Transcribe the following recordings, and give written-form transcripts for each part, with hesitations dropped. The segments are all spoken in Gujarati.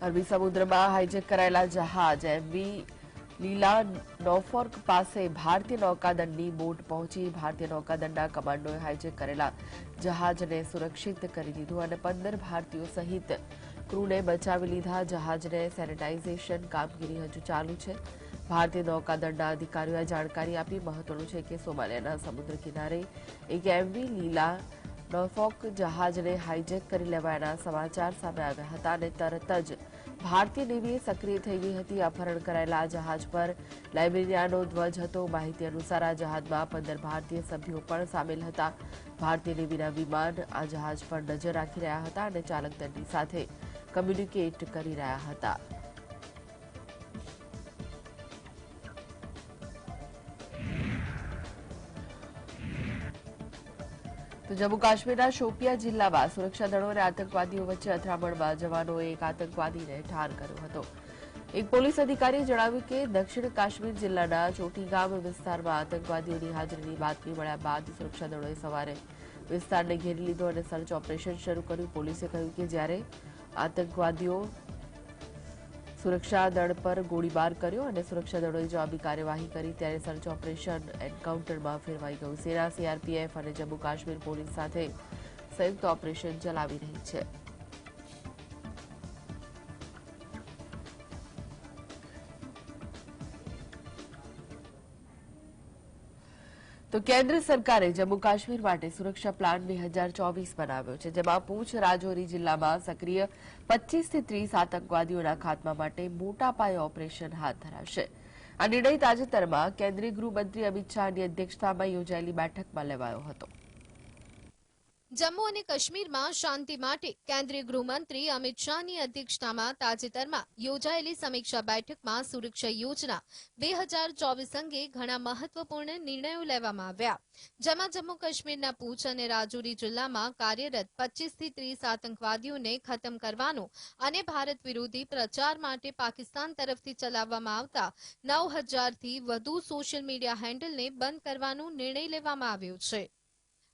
અરબી સમુદ્રમાં હાઈજેક કરાયેલા જહાજ એમવી લીલા નોફોર્ક પાસે ભારતીય નૌકાદળની બોટ પહોંચી ભારતીય નૌકાદળના કમાન્ડોએ હાઈજેક કરેલા જહાજને સુરક્ષિત કરી દીધું અને 15 ભારતીયો સહિત ક્રૂને બચાવી લીધા. જહાજને સેનિટાઇઝેશન કામગીરી હજુ ચાલુ છે. ભારતીય નૌકાદળના અધિકારીઓએ જાણકારી આપી. મહત્વનું છે કે સોમાલિયાના સમુદ્ર કિનારે એક એમવી લીલા નોફોર્ક જહાજને હાઈજેક કરી લેવાયાના સમાચાર સામે આવ્યા હતા અને તરત જ ભારતીય નેવીએ સક્રિય થઈ ગઈ હતી. અપહરણ કરાયેલા આ જહાજ પર લાઇબેરિયાનો ધ્વજ હતો. માહિતી અનુસાર આ જહાજમાં 15 ભારતીય સભ્યો પણ સામેલ હતા. ભારતીય નેવીના વિમાન આ જહાજ પર નજર રાખી રહ્યા હતા અને ચાલક દળની સાથે કમ્યુનિકેટ કરી રહ્યા હતા. તો જમ્મુ કાશ્મીરના શોપિયા જિલ્લામાં સુરક્ષા દળો અને આતંકવાદીઓ વચ્ચે અથડામણમાં જવાનોએ એક આતંકવાદીને ઠાર કર્યો હતો. એક પોલીસ અધિકારીએ જણાવ્યું કે દક્ષિણ કાશ્મીર જિલ્લાના ચોટીગામ વિસ્તારમાં આતંકવાદીઓની હાજરીની બાતમી મળ્યા બાદ સુરક્ષા દળોએ સવારે વિસ્તારને ઘેરી લીધો અને સર્ચ ઓપરેશન શરૂ કર્યું. પોલીસે કહ્યું કે જ્યારે આતંકવાદીઓ સુરક્ષા દળ પર ગોળીબાર કર્યો અને સુરક્ષા દળોએ જવાબી કાર્યવાહી કરી ત્યારે સર્ચ ઓપરેશન એન્કાઉન્ટરમાં ફેરવાઈ ગયું. સેના, સીઆરપીએફ અને જમ્મુ કાશ્મીર પોલીસ સાથે સંયુક્ત ઓપરેશન ચલાવી રહી છે. તો કેન્દ્ર સરકારે જમ્મુ કાશ્મીર માટે સુરક્ષા પ્લાન 2024 બનાવ્યો છે, જેમાં પૂંછ રાજૌરી જિલ્લામાં સક્રિય 25 થી 30 આતંકવાદીઓના ખાત્મા માટે મોટા પાયે ઓપરેશન હાથ ધરાશે. આ નિર્ણય તાજેતરમાં કેન્દ્રીય ગૃહમંત્રી અમિત શાહની અધ્યક્ષતામાં યોજાયેલી બેઠકમાં લેવાયો હતો. જમ્મુ અને કાશ્મીરમાં શાંતિ માટે કેન્દ્રીય ગૃહમંત્રી અમિત શાહની અધ્યક્ષતામાં તાજેતરમાં યોજાયેલી સમીક્ષા બેઠકમાં સુરક્ષા યોજના 2024 અંગે ઘણા મહત્વપૂર્ણ નિર્ણયો લેવામાં આવ્યા, જેમાં જમ્મુ કાશ્મીરના પૂંછ અને રાજૌરી જિલ્લામાં કાર્યરત 25 થી 30 આતંકવાદીઓને ખતમ કરવાનો અને ભારત વિરોધી પ્રચાર માટે પાકિસ્તાન તરફથી ચલાવવામાં આવતા 9000 થી વધુ સોશિયલ મીડિયા હેન્ડલને બંધ કરવાનો નિર્ણય લેવામાં આવ્યો છે.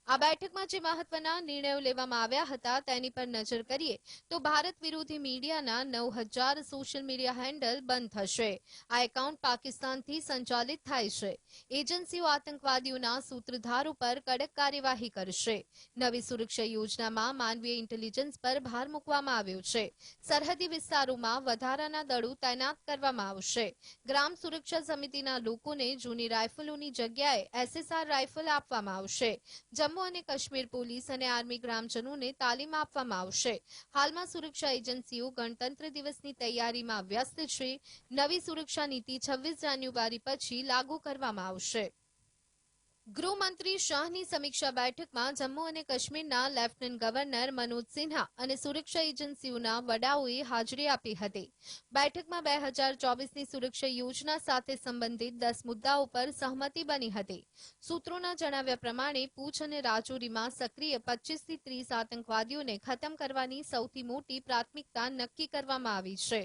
આ બેઠકમાં જે મહત્વના નિર્ણયો લેવામાં આવ્યા હતા તેની પર નજર કરીએ તો ભારત વિરોધી મીડિયાના 9000 સોશિયલ મીડિયા હેન્ડલ બંધ થશે. આ એકાઉન્ટ પાકિસ્તાનથી સંચાલિત થાય છે. એજન્સીઓ આતંકવાદીઓના સૂત્રધારો પર કડક કાર્યવાહી કરશે. નવી સુરક્ષા યોજનામાં માનવીય ઇન્ટેલિજન્સ પર ભાર મૂકવામાં આવ્યો છે. સરહદી વિસ્તારોમાં વધારાના દળો તૈનાત કરવામાં આવશે. ગ્રામ સુરક્ષા સમિતિના લોકોને જૂની રાઇફલોની જગ્યાએ એસએસઆર રાઇફલ આપવામાં આવશે. જમ્મુ અને કાશ્મીર પોલીસ અને આર્મી ગ્રામજનોને તાલીમ આપવામાં આવશે. હાલમાં સુરક્ષા એજન્સીઓ ગણતંત્ર દિવસની તૈયારીમાં વ્યસ્ત છે. નવી સુરક્ષા નીતિ 26 જાન્યુઆરી પછી લાગુ કરવામાં આવશે. ગૃહમંત્રી શાહની સમીક્ષા બેઠકમાં જમ્મુ અને કાશ્મીરના લેફ્ટનન્ટ ગવર્નર મનોજ સિન્હા અને સુરક્ષા એજન્સીઓના વડાઓએ હાજરી આપી હતી. બેઠકમાં 2024ની સુરક્ષા યોજના સાથે સંબંધિત 10 મુદ્દાઓ પર સહમતિ બની હતી. સૂત્રોના જણાવ્યા પ્રમાણે પૂંછ અને રાજૌરીમાં સક્રિય 25 થી 30 આતંકવાદીઓને ખતમ કરવાની સૌથી મોટી પ્રાથમિકતા નક્કી કરવામાં આવી છે.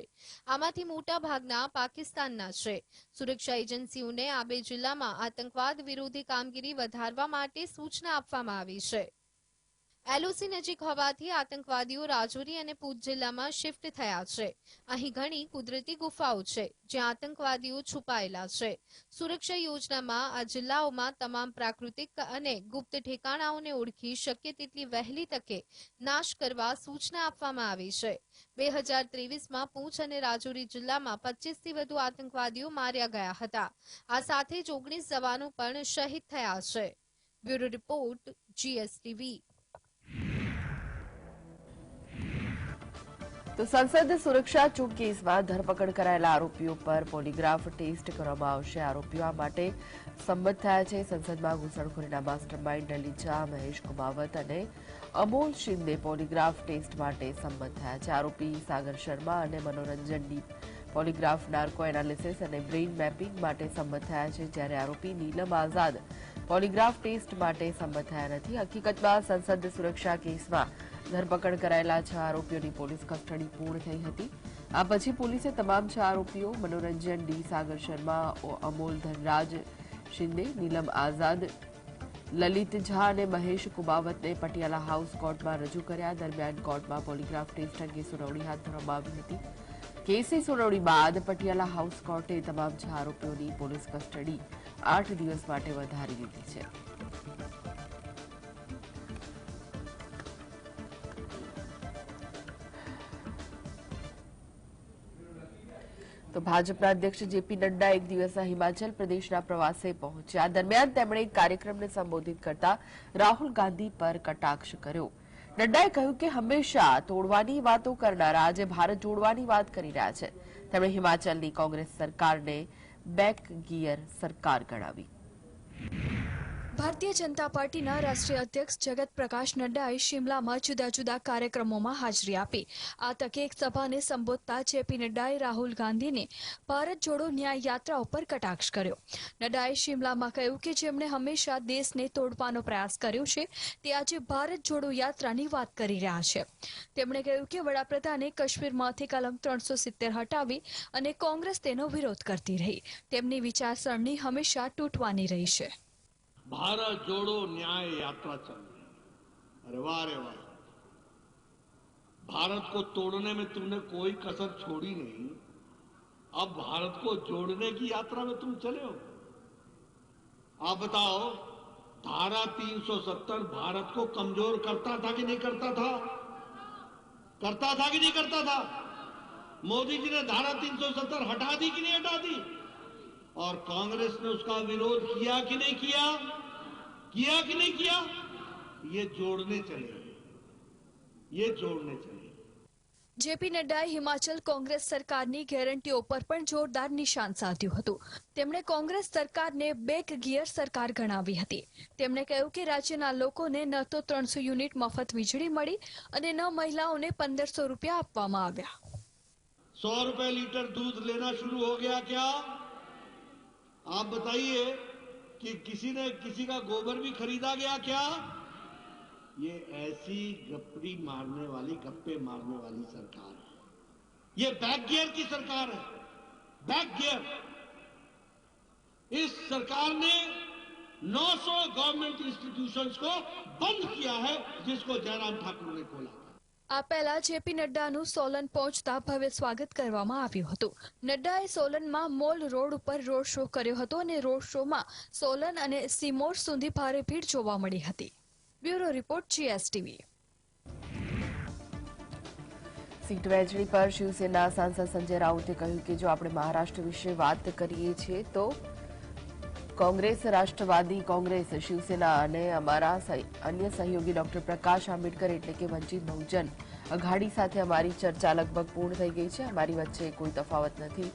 આમાંથી મોટા ભાગના પાકિસ્તાનના છે. સુરક્ષા એજન્સીઓને આ બે જિલ્લામાં આતંકવાદ વિરોધી કામગીરી વધારવા માટે સૂચના આપવામાં આવી છે. એલઓસી નજીક હોવાથી આતંકવાદીઓ રાજૌરી અને પૂંછ જિલ્લામાં શિફ્ટ થયા છે. અહીં ઘણી કુદરતી ગુફાઓ છે જ્યાં આતંકવાદીઓ છુપાયેલા છે. સુરક્ષા યોજનામાં આ જિલ્લાઓમાં તમામ પ્રાકૃતિક અને ગુપ્ત ઠેકાણાઓને ઓળખી શક્ય તેટલી વહેલી તકે નાશ કરવા સૂચના આપવામાં આવી છે. 2023માં પૂંછ અને રાજૌરી જિલ્લામાં 25 થી વધુ આતંકવાદીઓ માર્યા ગયા હતા. આ સાથે જ 19 જવાનો પણ શહીદ થયા છે. Bureau report, GSTV. તો સંસદ સુરક્ષા ચોક કેસમાં ધરપકડ કરાયેલા આરોપીઓ પર પોલીગ્રાફ ટેસ્ટ કરવામાં આવશે. આરોપીઓ આ માટે સંમત થયા છે. સંસદમાં ઘૂસણખોરીના માસ્ટર માઇન્ડ લલિત ઝા, મહેશ કુમાવત અને અમોલ શિંદે પોલીગ્રાફ ટેસ્ટ માટે સંમત થયા છે. આરોપી સાગર શર્મા અને મનોરંજન ડી પોલીગ્રાફ, નાર્કો એનાલિસિસ અને બ્રેઇન મેપિંગ માટે સંમત થયા છે, જ્યારે આરોપી નીલમ આઝાદ પોલીગ્રાફ ટેસ્ટ માટે સંમત થયા નથી. હકીકતમાં સંસદ સુરક્ષા કેસમાં ધરપકડ કરાયેલા 6 આરોપીઓની પોલીસ કસ્ટડી પૂર્ણ થઈ હતી. આ પછી પોલીસે તમામ 6 આરોપીઓ મનોરંજન ડી, સાગર શર્મા, અમોલ ધનરાજ શિંદે, નીલમ આઝાદ, લલિત ઝા અને મહેશ કુમાવતને પટિયાલા હાઉસ કોર્ટમાં રજૂ કર્યા. દરમિયાન કોર્ટમાં પોલીગ્રાફ ટેસ્ટ અંગે સુનાવણી હાથ ધરવામાં આવી હતી. કેસની સુનાવણી બાદ પટિયાલા હાઉસ કોર્ટે તમામ 6 આરોપીઓની પોલીસ કસ્ટડી 8 દિવસ માટે વધારી દીધી છે. તો ભાજપના અધ્યક્ષ જેપી નડ્ડા એક દિવસના હિમાચલ પ્રદેશના પ્રવાસે પહોંચ્યા. દરમિયાન તેમણે એક કાર્યક્રમને સંબોધિત કરતા રાહુલ ગાંધી પર કટાક્ષ કર્યો. નડ્ડાએ કહ્યું કે હંમેશા તોડવાની વાતો કરનારા આજે ભારત જોડવાની વાત કરી રહ્યા છે. તેમણે હિમાચલની કોંગ્રેસ સરકારને બેક ગિયર સરકાર ગણાવી. ભારતીય જનતા પાર્ટીના રાષ્ટ્રીય અધ્યક્ષ જગત પ્રકાશ નડ્ડાએ શિમલામાં જુદા જુદા કાર્યક્રમોમાં હાજરી આપી. આ તકે એક સભાને સંબોધતા જેપી નડ્ડાએ રાહુલ ગાંધીને ભારત જોડો ન્યાય યાત્રા ઉપર કટાક્ષ કર્યો. નડ્ડાએ શિમલામાં કહ્યું કે જેમણે હંમેશા દેશને તોડવાનો પ્રયાસ કર્યો છે તે આજે ભારત જોડો યાત્રાની વાત કરી રહ્યા છે. તેમણે કહ્યું કે વડાપ્રધાને કાશ્મીરમાંથી કલમ 370 હટાવી અને કોંગ્રેસ તેનો વિરોધ કરતી રહી. તેમની વિચારસરણી હંમેશા તૂટવાની રહી છે. भारत जोड़ो न्याय यात्रा चल रही है. अरे वाह रे वाह. भारत को तोड़ने में तुमने कोई कसर छोड़ी नहीं. अब भारत को जोड़ने की यात्रा में तुम चले हो. आप बताओ, धारा 370 भारत को कमजोर करता था कि नहीं करता था? करता था कि नहीं करता था? मोदी जी ने धारा 370 हटा दी कि नहीं हटा दी? और कांग्रेस ने उसका विरोध किया कि नहीं किया? किया कि नहीं किया? ये जोड़ने चले. ये जोड़ने चले. જેપી નડ્ડાએ હિમાચલ કોંગ્રેસ સરકારની ગેરંટીઓ પર પણ જોરદાર નિશાન સાધ્યું હતું. તેમણે કોંગ્રેસ સરકારને બેક ગિયર સરકાર ગણાવી હતી. તેમણે કહ્યું કે રાજ્યના લોકોને ન તો 300 યુનિટ મફત વીજળી મળી અને ન મહિલાઓને 1500 રૂપિયા આપવામાં આવ્યા. 100 रुपए लीटर दूध लेना शुरू हो गया क्या? आप बताइए कि किसी ने किसी का गोबर भी खरीदा गया क्या? ये ऐसी गप्पी मारने वाली गप्पे मारने वाली सरकार है. ये बैक गियर की सरकार है. Back gear. इस सरकार ने 900 गवर्नमेंट इंस्टीट्यूशंस को बंद किया है, जिसको जयराम ठाकुर ने खोला. આ પહેલા જેપી નડ્ડાનું સોલન પહોંચતા ભવ્ય સ્વાગત કરવામાં આવ્યું હતું. નડ્ડાએ સોલનમાં મોલ રોડ ઉપર રોડ શો કર્યો હતો અને રોડ શોમાં સોલન અને સિમોર સુધી ભારે ભીડ જોવા મળી હતી. Bureau report GSTV. સીટ વહેંચણી પર શિવસેના સાંસદ સંજય રાઉતે કહ્યું કે જો આપણે મહારાષ્ટ્ર વિશે વાત કરીએ છીએ તો કોંગ્રેસ, રાષ્ટ્રવાદી કોંગ્રેસ, શિવસેના અને અમારા અન્ય સહયોગી ડોક્ટર પ્રકાશ આંબેડકર એટલે કે વંચિત બહુજન અઘાડી સાથે અમારી ચર્ચા લગભગ પૂર્ણ થઈ ગઈ છે. અમારી વચ્ચે કોઈ તફાવત નથી.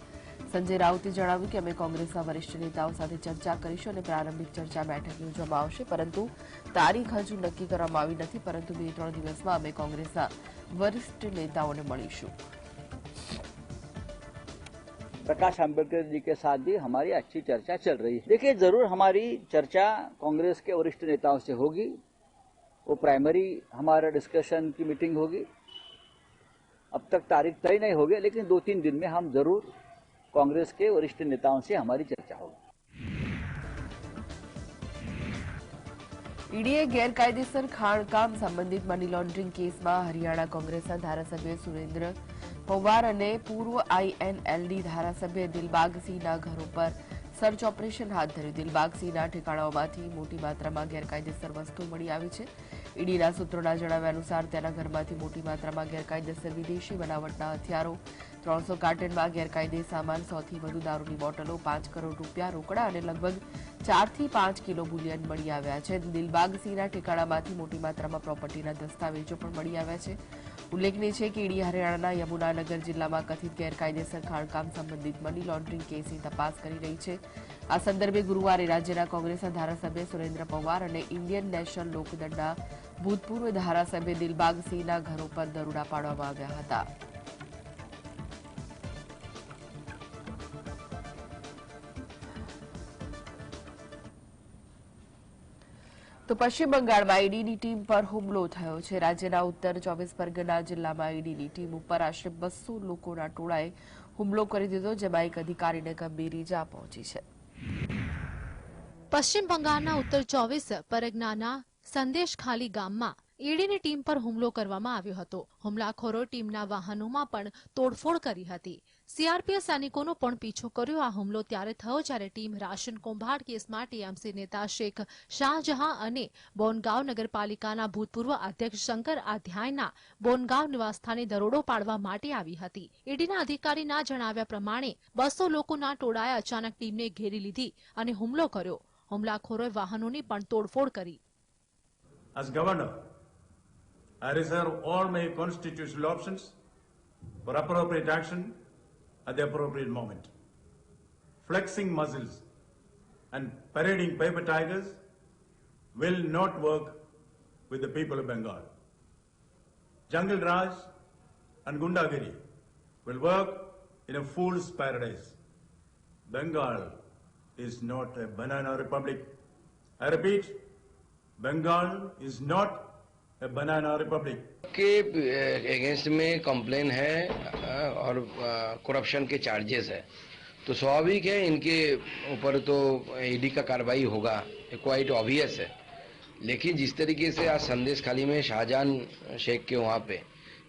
સંજય રાઉતે જણાવ્યું કે અમે કોંગ્રેસના વરિષ્ઠ નેતાઓ સાથે ચર્ચા કરીશું અને પ્રારંભિક ચર્ચા બેઠક યોજવામાં આવશે, પરંતુ તારીખ હજુ નક્કી કરવામાં આવી નથી. પરંતુ 2-3 દિવસમાં અમે કોંગ્રેસના वरिष्ठ नेताओं ने મળીશું. प्रकाश आंबेडकर जी के साथ भी हमारी अच्छी चर्चा चल रही है. देखिए, जरूर हमारी चर्चा कांग्रेस के वरिष्ठ नेताओं से होगी. वो प्राइमरी हमारा डिस्कशन की मीटिंग होगी. अब तक तारीख तय नहीं होगी, लेकिन 2-3 दिन में हम जरूर कांग्रेस के वरिष्ठ नेताओं से हमारी चर्चा होगी. ઈડીએ ગેરકાયદેસર ખાણકામ સંબંધિત મની લોન્ડરિંગ કેસમાં હરિયાણા કોંગ્રેસના ધારાસભ્ય સુરેન્દ્ર પવાર અને પૂર્વ INLD ધારાસભ્ય દિલબાગસિંહના ઘરો પર સર્ચ ઓપરેશન હાથ ધર્યું. દિલબાગસિંહના ઠેકાણાઓમાંથી મોટી માત્રામાં ગેરકાયદેસર વસ્તુ મળી આવી છે. ઈડીના સૂત્રોના જણાવ્યા અનુસાર તેના ઘરમાંથી મોટી માત્રામાં ગેરકાયદેસર વિદેશી બનાવટના હથિયારો, 300 કાર્ટનમાં ગેરકાયદે સામાન, 100થી વધુ દારૂની બોટલો, 5 કરોડ રૂપિયા રોકડા અને લગભગ 4 થી 5 કિલો બુલિયન મળી આવ્યા છે. દિલબાગસિંહના ઠેકાણામાંથી મોટી માત્રામાં પ્રોપર્ટીના દસ્તાવેજો પણ મળી આવ્યા છે. ઉલ્લેખનીય છે કે ઈડી હરિયાણાના યમુનાનગર જિલ્લામાં કથિત ગેરકાયદેસર ખાણકામ સંબંધિત મની લોન્ડરિંગ કેસની તપાસ કરી રહી છે. આ સંદર્ભે ગુરુવારે રાજ્યના કોંગ્રેસના ધારાસભ્ય સુરેન્દ્ર પવાર અને ઇન્ડિયન નેશનલ લોકદળના ભૂતપૂર્વ ધારાસભ્ય દિલબાગસિંહના ઘરો પર દરોડા પાડવામાં આવ્યા હતા. તો પશ્ચિમ બંગાળમાં ઈડીની ટીમ પર હુમલો થયો છે. રાજ્યના ઉત્તર 24 પરગના જિલ્લામાં ઈડીની ટીમ ઉપર આશરે 200 લોકોના ટોળાએ હુમલો કરી દીધો, જેમાં એક અધિકારીને ગંભીર ઈજા પહોંચી છે. પશ્ચિમ બંગાળના ઉત્તર 24 પરગનાના સંદેશખાલી ગામમાં ઈડીની ટીમ પર હુમલો કરવામાં આવ્યો હતો. હુમલાખોરોએ ટીમના વાહનોમાં પણ તોડફોડ કરી હતી. સીઆરપીએફ સૈનિકોનો પણ પીછો કર્યો. આ હુમલો ત્યારે થયો જ્યારે ટીમ રાશન કૌભાંડ કેસમાં ટીએમસી નેતા શેખ શાહજહાં અને બોનગાંવ નગરપાલિકાના ભૂતપૂર્વ અધ્યક્ષ શંકર આધ્યાયના બોનગાંવ નિવાસસ્થાને દરોડો પાડવા માટે આવી હતી. ઈડીના અધિકારીના જણાવ્યા પ્રમાણે 200 લોકોના ટોળાએ અચાનક ટીમને ઘેરી લીધી અને હુમલો કર્યો. હુમલાખોરોએ વાહનોની પણ તોડફોડ કરી. As governor, I reserve all my constitutional options for appropriate action at the appropriate moment. Flexing muscles and parading paper tigers will not work with the people of Bengal. Jungle Raj and Gundagiri will work in a fool's paradise. Bengal is not a banana republic. I repeat, Bengal is not a banana republic. के अगेंस्ट में कंप्लेन है और करप्शन के चार्जेस है, तो स्वाभाविक है इनके ऊपर तो ईडी का कार्रवाई होगा, क्वाइट ऑब्वियस है. लेकिन जिस तरीके से आज संदेश खाली में शाहजहां शेख के वहाँ पे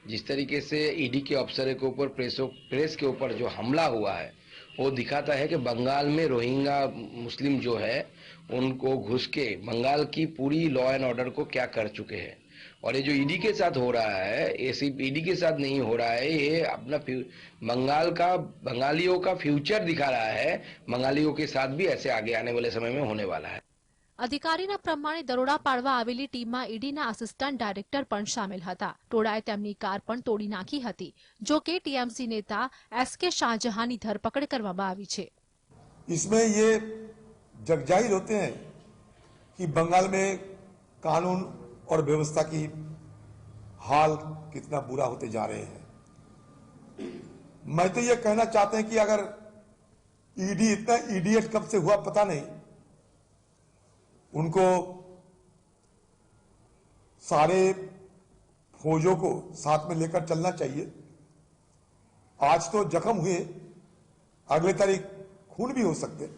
जिस तरीके से ईडी के अफसर के ऊपर प्रेस के ऊपर जो हमला हुआ है, वो दिखाता है कि बंगाल में रोहिंग्या मुस्लिम जो है उनको घुस के बंगाल की पूरी लॉ एंड ऑर्डर को क्या कर चुके हैं. और ये जो ईडी के साथ हो रहा है, ये सिर्फ ईडी के साथ नहीं हो रहा है, ये अपना बंगालियों का फ्यूचर दिखा रहा है. बंगालियों के साथ भी ऐसे आगे आने वाले समय में होने वाला है. અધિકારીના પ્રમાણે દરોડા પાડવા આવેલી ટીમમાં ઈડીના આસિસ્ટન્ટ ડાયરેક્ટર પણ સામેલ હતા. ટોળાએ તેમની કાર પણ તોડી નાખી હતી. જો કે ટીએમસી નેતા એસકે શાહજહાંની ધરપકડ કરવામાં આવી છે. इसमें ये जगजाहिर होते हैं कि बंगाल में कानून और व्यवस्था की हाल कितना बुरा होते जा रहे हैं. मैं तो ये कहना चाहते हैं कि अगर ईडी इतना इडियट कब से हुआ पता नहीं, उनको सारे फौजों को साथ में लेकर चलना चाहिए. आज तो जख्म हुए, अगले तारीख खून भी हो सकते.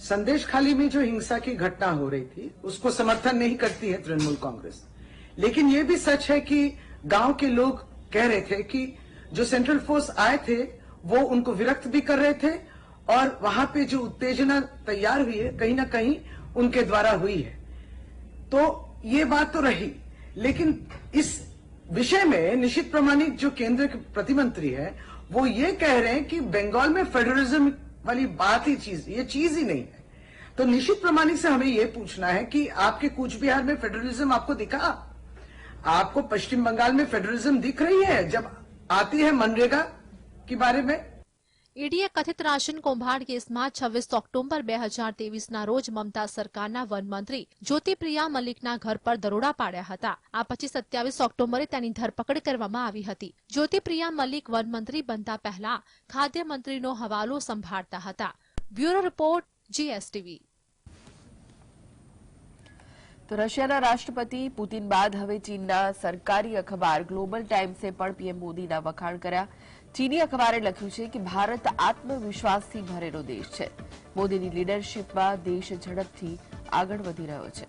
संदेश खाली में जो हिंसा की घटना हो रही थी उसको समर्थन नहीं करती है तृणमूल कांग्रेस, लेकिन ये भी सच है कि गांव के लोग कह रहे थे कि जो सेंट्रल फोर्स आए थे वो उनको विरक्त भी कर रहे थे और वहां पे जो उत्तेजना तैयार हुई है कहीं ना कहीं उनके द्वारा हुई है. तो ये बात तो रही, लेकिन इस विषय में निशित प्रामाणिक जो केंद्र के प्रतिमंत्री है वो ये कह रहे हैं कि बंगाल में फेडरलिज्म वाली बात ही ये चीज ही नहीं है. तो निशित प्रामाणिक से हमें ये पूछना है कि आपके कूच बिहार में फेडरलिज्म आपको दिखा? आपको पश्चिम बंगाल में फेडरलिज्म दिख रही है जब आती है मनरेगा के बारे में? ઈડીએ કથિત રાશન કૌભાંડ કેસમાં 26 ઓક્ટોબર 2023ના રોજ મમતા સરકારના વનમંત્રી જ્યોતિપ્રિયા મલિકના ઘર પર દરોડા પાડ્યા હતા. આ પછી 27 ઓક્ટોબરે તેની ધરપકડ કરવામાં આવી હતી. જ્યોતિપ્રિયા મલિક વનમંત્રી બનતા પહેલા ખાદ્ય મંત્રીનો હવાલો સંભાળતા હતા. Bureau report GSTV. તો રશિયાના રાષ્ટ્રપતિ પુતિન બાદ હવે ચીનના સરકારી અખબાર ગ્લોબલ ટાઈમ્સે પણ પીએમ મોદીના વખાણ કર્યા. ચીની અખબારે લખ્યું છે કે ભારત આત્મવિશ્વાસથી ભરેલો દેશ છે. મોદીની લીડરશીપમાં દેશ ઝડપથી આગળ વધી રહ્યો છે.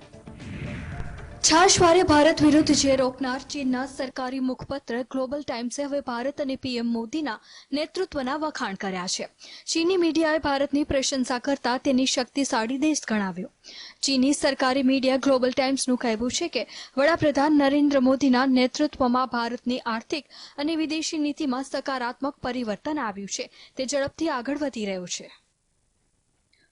છાશવારે ભારત વિરુદ્ધ જે રોકનાર ચીનના સરકારી મુખપત્ર ગ્લોબલ ટાઈમ્સે હવે ભારત અને પીએમ મોદીના નેતૃત્વના વખાણ કર્યા છે. ચીની મીડિયાએ ભારતની પ્રશંસા કરતા તેની શક્તિશાળી દેશ ગણાવ્યો. ચીની સરકારી મીડિયા ગ્લોબલ ટાઈમ્સનું કહેવું છે કે વડાપ્રધાન નરેન્દ્ર મોદીના નેતૃત્વમાં ભારતની આર્થિક અને વિદેશી નીતિમાં સકારાત્મક પરિવર્તન આવ્યું છે. તે ઝડપથી આગળ વધી રહ્યું છે.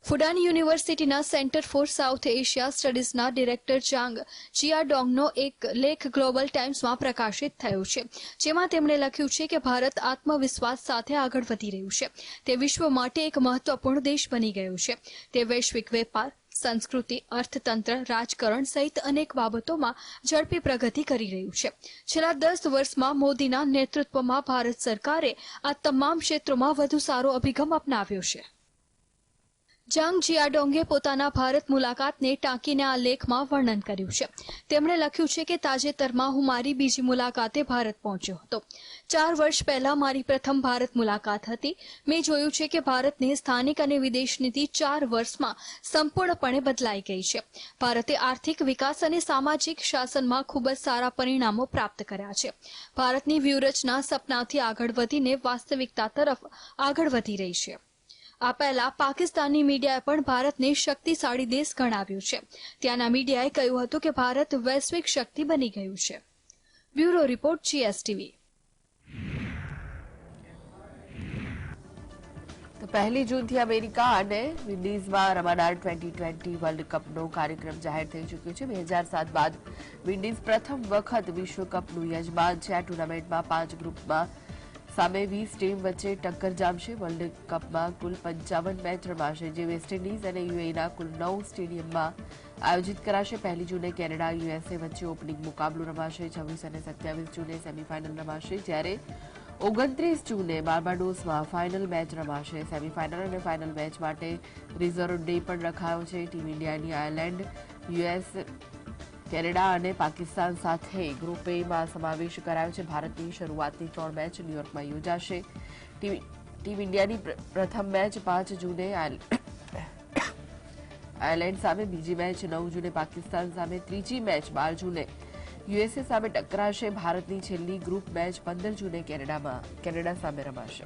ફુડાન યુનિવર્સિટીના સેન્ટર ફોર સાઉથ એશિયા સ્ટડીઝના ડિરેક્ટર ચાંગ ચિયાડોંગનો એક લેખ ગ્લોબલ ટાઈમ્સમાં પ્રકાશિત થયો છે, જેમાં તેમણે લખ્યું છે કે ભારત આત્મવિશ્વાસ સાથે આગળ વધી રહ્યું છે. તે વિશ્વ માટે એક મહત્વપૂર્ણ દેશ બની ગયું છે. તે વૈશ્વિક વેપાર, સંસ્કૃતિ, અર્થતંત્ર, રાજકારણ સહિત અનેક બાબતોમાં ઝડપી પ્રગતિ કરી રહ્યું છે. છેલ્લા 10 વર્ષમાં મોદીના નેતૃત્વમાં ભારત સરકારે આ તમામ ક્ષેત્રોમાં વધુ સારો અભિગમ અપનાવ્યો છે. જાંગ જિયાડોંગે પોતાના ભારત મુલાકાતને ટાંકીને આ લેખમાં વર્ણન કર્યું છે. તેમણે લખ્યું છે કે તાજેતરમાં હું મારી બીજી મુલાકાતે ભારત પહોંચ્યો હતો. 4 વર્ષ પહેલા મારી પ્રથમ ભારત મુલાકાત હતી. મેં જોયું છે કે ભારતની સ્થાનિક અને વિદેશ નીતિ 4 વર્ષમાં સંપૂર્ણપણે બદલાઈ ગઈ છે. ભારતે આર્થિક વિકાસ અને સામાજિક શાસનમાં ખૂબ જ સારા પરિણામો પ્રાપ્ત કર્યા છે. ભારતની વ્યૂહરચના સપનાથી આગળ વધીને વાસ્તવિકતા તરફ આગળ વધી રહી છે. આ પહેલા પાકિસ્તાની મીડિયાએ પણ ભારતને શક્તિશાળી દેશ ગણાવ્યું છે. ત્યાંના મીડિયાએ કહ્યું હતું કે ભારત વૈશ્વિક શક્તિ બની ગયું છે. Bureau report GSTV. તો 1 જૂનથી અમેરિકા અને વિન્ડીઝમાં રમાનાર 2020 વર્લ્ડ કપનો કાર્યક્રમ જાહેર થઈ ચૂક્યો છે. 2007 બાદ વિન્ડીઝ પ્રથમ વખત વિશ્વકપનું યજમાન છે. આ ટુર્નામેન્ટમાં 5 ગ્રુપમાં સામે 20 ટીમ વચ્ચે ટક્કર જામશે. વર્લ્ડ કપમાં કુલ 55 મેચ રમાશે, જે વેસ્ટ ઇન્ડિઝ અને યુએઈના કુલ 9 સ્ટેડિયમમાં આયોજિત કરાશે. 1 જૂને કેનેડા USA વચ્ચે ઓપનિંગ મુકાબલો રમાશે. 26 અને 27 જૂને સેમીફાઇનલ રમાશે, જ્યારે 29 જૂને બાર્બાડોસમાં ફાઇનલ મેચ રમાશે. સેમીફાઇનલ અને ફાઇનલ મેચ માટે રિઝર્વ ડે પણ રખાયો છે. ટીમ ઇન્ડિયાની આયર્લેન્ડ, US, કેનેડા અને પાકિસ્તાન સાથે ગ્રુપ એમાં સમાવેશ કરાયો છે. ભારતની શરૂઆતની 3 મેચ ન્યૂયોર્કમાં યોજાશે. ટીમ ઇન્ડિયાની પ્રથમ મેચ 5 જૂને આયર્લેન્ડ સામે, બીજી મેચ 9 જૂને પાકિસ્તાન સામે, ત્રીજી મેચ 12 જૂને USA સામે ટકરાશે. ભારતની છેલ્લી ગ્રુપ મેચ 15 જૂને કેનેડા સામે રમાશે.